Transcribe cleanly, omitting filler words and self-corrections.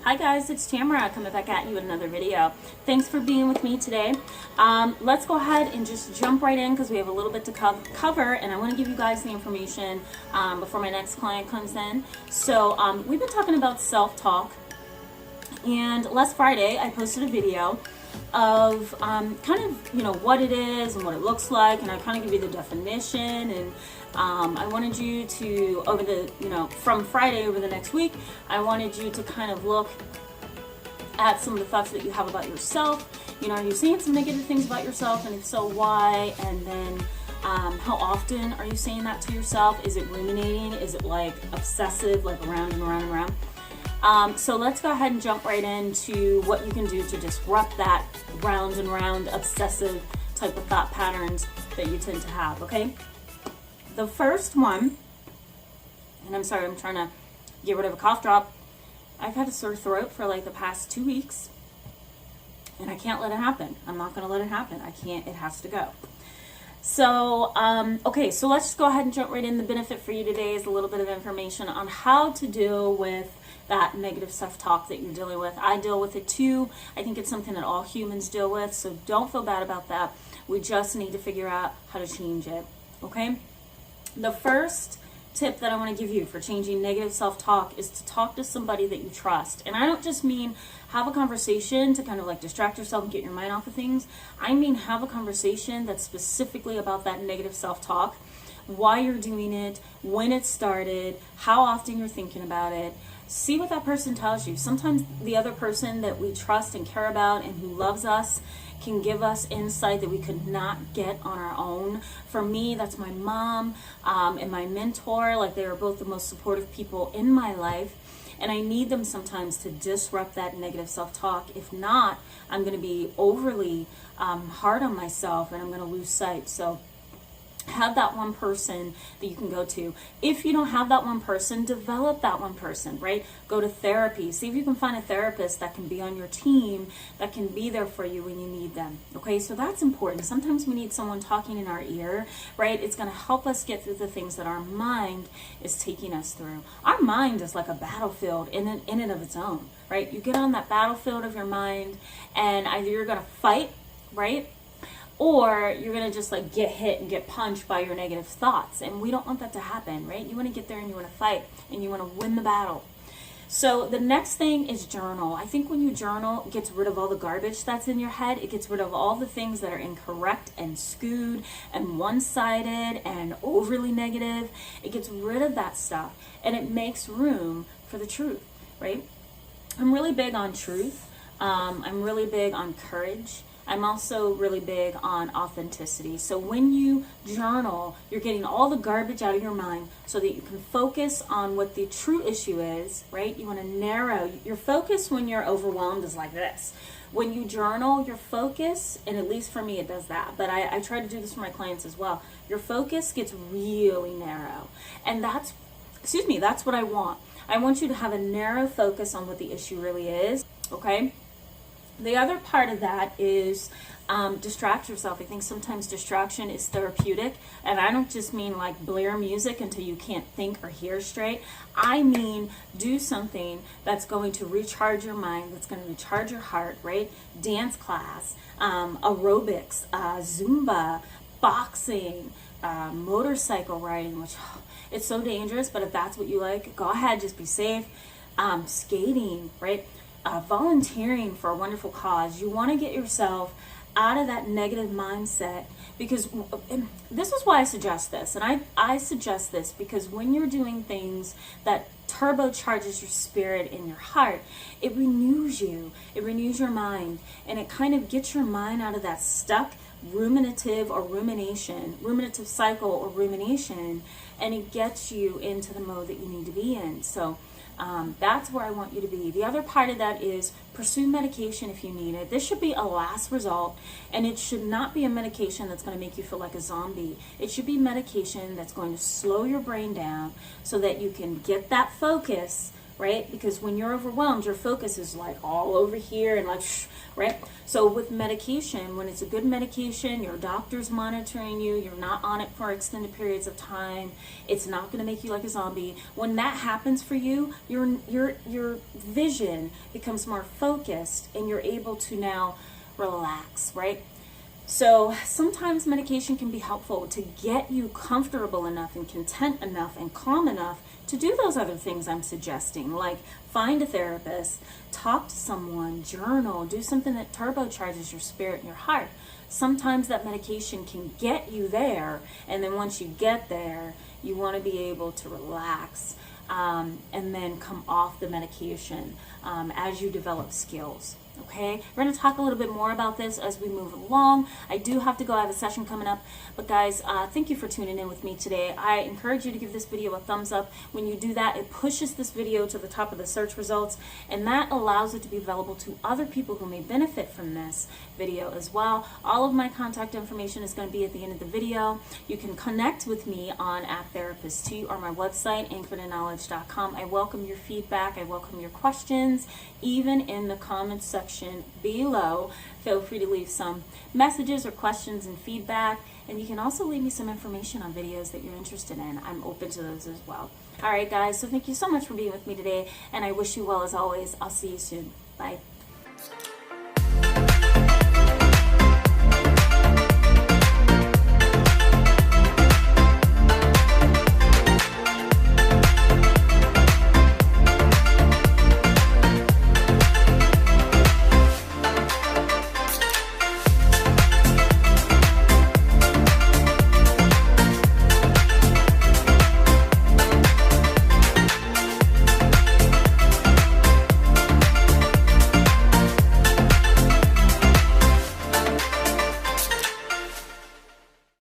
Hi guys, it's Tamara coming back at you with another video. Thanks for being with me today. Let's go ahead and just jump right in because we have a little bit to cover, and I want to give you guys the information before my next client comes in. So we've been talking about self-talk, and last Friday I posted a video of kind of what it is and what it looks like, and I kind of give you the definition, and I wanted you to, over the from Friday over the next week, I wanted you to kind of look at some of the thoughts that you have about yourself. Are you saying some negative things about yourself, and if so, why? And then how often are you saying that to yourself? Is it ruminating? Is it like obsessive, like around and around and around? So let's go ahead and jump right into what you can do to disrupt that round and round obsessive type of thought patterns that you tend to have, okay? The first one, and I'm sorry, I'm trying to get rid of a cough drop. I've had a sore throat for like the past 2 weeks, and I can't let it happen. I'm not going to let it happen. I can't. It has to go. So, okay, so let's just go ahead and jump right in. The benefit for you today is a little bit of information on how to deal with that negative self-talk that you're dealing with. I deal with it too. I think it's something that all humans deal with, so don't feel bad about that. We just need to figure out how to change it, okay? The first tip that I want to give you for changing negative self-talk is to talk to somebody that you trust. And I don't just mean have a conversation to kind of like distract yourself and get your mind off of things. I mean have a conversation that's specifically about that negative self-talk, why you're doing it, when it started, how often you're thinking about it. See what that person tells you. Sometimes the other person that we trust and care about and who loves us can give us insight that we could not get on our own. For me, that's my mom and my mentor. Like, they are both the most supportive people in my life, and I need them sometimes to disrupt that negative self-talk. If not, I'm going to be overly hard on myself, and I'm going to lose sight. So have that one person that you can go to. If you don't have that one person, develop that one person, right? Go to therapy. See if you can find a therapist that can be on your team, that can be there for you when you need them, okay? So that's important. Sometimes we need someone talking in our ear, right? It's going to help us get through the things that our mind is taking us through. Our mind is like a battlefield in and of its own, right? You get on that battlefield of your mind, and either you're going to fight, right? Or you're going to just like get hit and get punched by your negative thoughts. And we don't want that to happen, right? You want to get there and you want to fight and you want to win the battle. So the next thing is journal. I think when you journal, it gets rid of all the garbage that's in your head. It gets rid of all the things that are incorrect and skewed and one-sided and overly negative. It gets rid of that stuff, and it makes room for the truth, right? I'm really big on truth. I'm really big on courage. I'm also really big on authenticity. So when you journal, you're getting all the garbage out of your mind so that you can focus on what the true issue is, right? You want to narrow your focus. When you're overwhelmed is like this. When you journal, your focus, and at least for me it does that, but I try to do this for my clients as well, your focus gets really narrow. And that's what I want. I want you to have a narrow focus on what the issue really is, okay? The other part of that is distract yourself. I think sometimes distraction is therapeutic, and I don't just mean like blare music until you can't think or hear straight. I mean do something that's going to recharge your mind, that's going to recharge your heart, right? Dance class, aerobics, Zumba, boxing, motorcycle riding, which it's so dangerous, but if that's what you like, go ahead, just be safe. Skating, right? Volunteering for a wonderful cause. You want to get yourself out of that negative mindset, because this is why I suggest this. And I suggest this because when you're doing things that turbocharges your spirit and your heart, it renews you, it renews your mind, and it kind of gets your mind out of that stuck ruminative cycle or rumination, and it gets you into the mode that you need to be in. So that's where I want you to be. The other part of that is pursue medication if you need it. This should be a last result, and it should not be a medication that's going to make you feel like a zombie. It should be medication that's going to slow your brain down so that you can get that focus right? Because when you're overwhelmed, your focus is like all over here and like, right? So with medication, when it's a good medication, your doctor's monitoring you, you're not on it for extended periods of time, it's not going to make you like a zombie. When that happens for you, your vision becomes more focused and you're able to now relax, right? So sometimes medication can be helpful to get you comfortable enough and content enough and calm enough to do those other things I'm suggesting, like find a therapist, talk to someone, journal, do something that turbocharges your spirit and your heart. Sometimes that medication can get you there, and then once you get there, you want to be able to relax and then come off the medication as you develop skills. Okay, we're going to talk a little bit more about this as we move along. I do have to go. I have a session coming up. But guys, thank you for tuning in with me today. I encourage you to give this video a thumbs up. When you do that, it pushes this video to the top of the search results, and that allows it to be available to other people who may benefit from this video as well. All of my contact information is going to be at the end of the video. You can connect with me on App Therapist 2 or my website, anchoredinKnowledge.com. I welcome your feedback. I welcome your questions, even in the comments section below. Feel free to leave some messages or questions and feedback, and you can also leave me some information on videos that you're interested in. I'm open to those as well. All right, guys, so thank you so much for being with me today, and I wish you well as always. I'll see you soon. Bye.